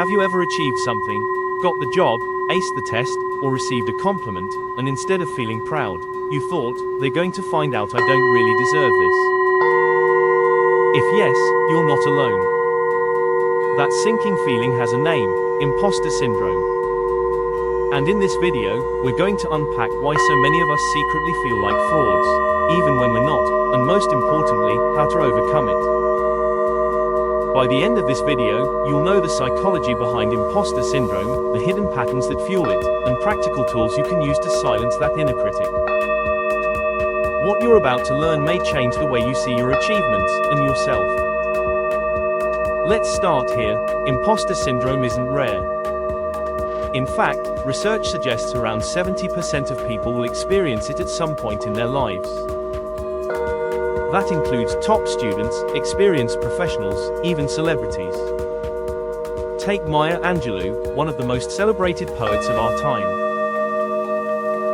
Have you ever achieved something, got the job, aced the test, or received a compliment, and instead of feeling proud, you thought, they're going to find out I don't really deserve this? If yes, you're not alone. That sinking feeling has a name: imposter syndrome. And in this video, we're going to unpack why so many of us secretly feel like frauds, even when we're not, and most importantly, how to overcome it. By the end of this video, you'll know the psychology behind imposter syndrome, the hidden patterns that fuel it, and practical tools you can use to silence that inner critic. What you're about to learn may change the way you see your achievements and yourself. Let's start here. Imposter syndrome isn't rare. In fact, research suggests around 70% of people will experience it at some point in their lives. That includes top students, experienced professionals, even celebrities. Take Maya Angelou, one of the most celebrated poets of our time.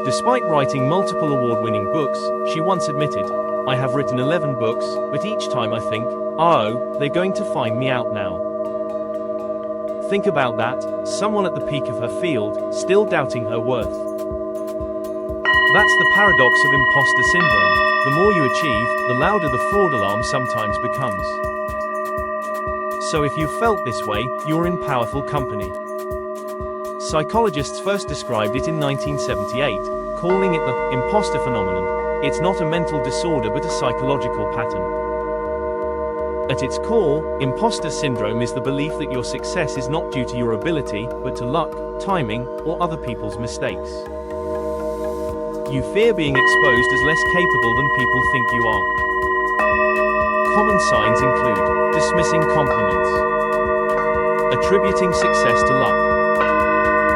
Despite writing multiple award-winning books, she once admitted, "I have written 11 books, but each time I think, oh, they're going to find me out now." Think about that, someone at the peak of her field, still doubting her worth. That's the paradox of imposter syndrome. The more you achieve, the louder the fraud alarm sometimes becomes. So if you felt this way, you're in powerful company. Psychologists first described it in 1978, calling it the imposter phenomenon. It's not a mental disorder but a psychological pattern. At its core, imposter syndrome is the belief that your success is not due to your ability, but to luck, timing, or other people's mistakes. You fear being exposed as less capable than people think you are. Common signs include dismissing compliments, attributing success to luck,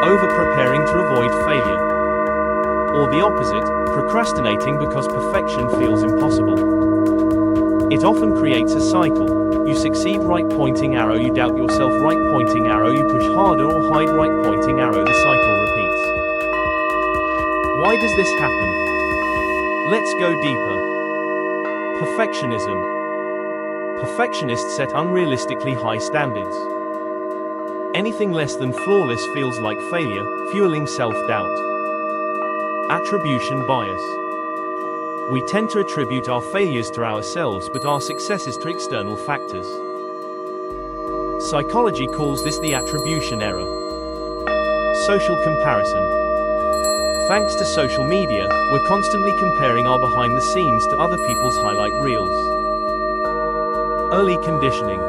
over-preparing to avoid failure, or the opposite, procrastinating because perfection feels impossible. It often creates a cycle. You succeed, right pointing arrow, you doubt yourself, right pointing arrow, you push harder or hide, right pointing arrow, the cycle repeats. Why does this happen? Let's go deeper. Perfectionism. Perfectionists set unrealistically high standards. Anything less than flawless feels like failure, fueling self-doubt. Attribution bias. We tend to attribute our failures to ourselves but our successes to external factors. Psychology calls this the attribution error. Social comparison. Thanks to social media, we're constantly comparing our behind the scenes to other people's highlight reels. Early conditioning.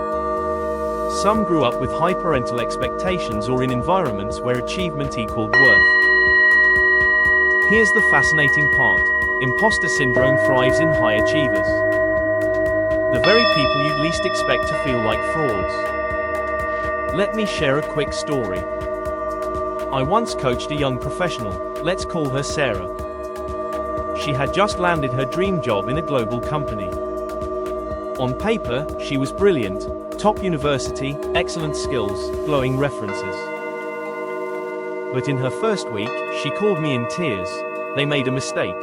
Some grew up with high parental expectations or in environments where achievement equaled worth. Here's the fascinating part. Imposter syndrome thrives in high achievers. The very people you'd least expect to feel like frauds. Let me share a quick story. I once coached a young professional, let's call her Sarah. She had just landed her dream job in a global company. On paper, she was brilliant, top university, excellent skills, glowing references. But in her first week, she called me in tears. "They made a mistake.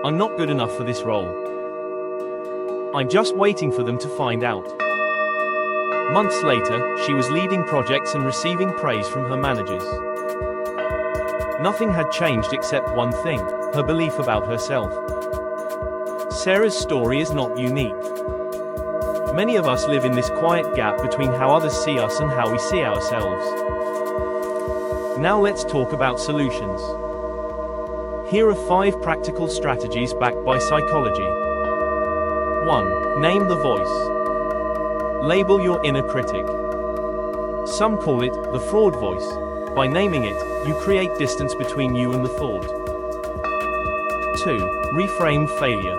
I'm not good enough for this role. I'm just waiting for them to find out." Months later, she was leading projects and receiving praise from her managers. Nothing had changed except one thing: her belief about herself. Sarah's story is not unique. Many of us live in this quiet gap between how others see us and how we see ourselves. Now let's talk about solutions. Here are 5 practical strategies backed by psychology. 1. Name the voice. Label your inner critic. Some call it the fraud voice. By naming it, you create distance between you and the thought. 2. Reframe failure.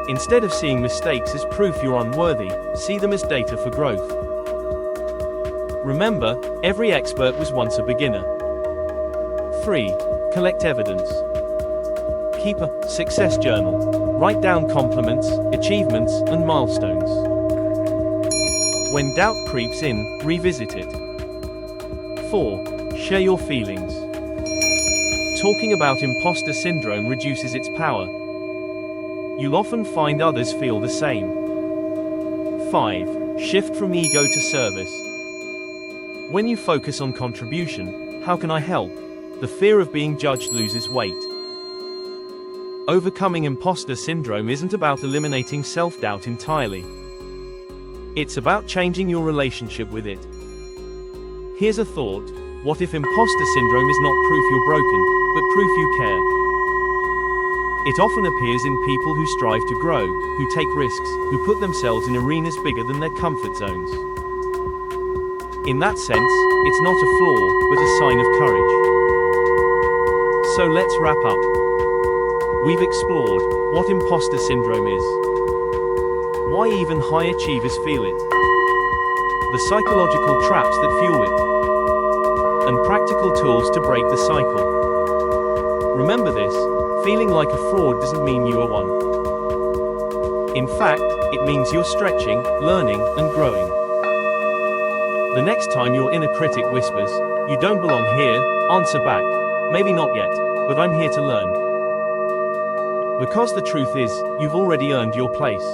Instead of seeing mistakes as proof you're unworthy, see them as data for growth. Remember, every expert was once a beginner. 3. Collect evidence. Keep a success journal. Write down compliments, achievements, and milestones. When doubt creeps in, revisit it. 4. Share your feelings. Talking about imposter syndrome reduces its power. You'll often find others feel the same. 5. Shift from ego to service. When you focus on contribution, how can I help? The fear of being judged loses weight. Overcoming imposter syndrome isn't about eliminating self-doubt entirely. It's about changing your relationship with it. Here's a thought: what if imposter syndrome is not proof you're broken, but proof you care? It often appears in people who strive to grow, who take risks, who put themselves in arenas bigger than their comfort zones. In that sense, it's not a flaw, but a sign of courage. So let's wrap up. We've explored what imposter syndrome is, why even high achievers feel it, the psychological traps that fuel it, and practical tools to break the cycle. Remember this: feeling like a fraud doesn't mean you are one. In fact, it means you're stretching, learning, and growing. The next time your inner critic whispers, "You don't belong here," answer back, "Maybe not yet, but I'm here to learn." Because the truth is, you've already earned your place.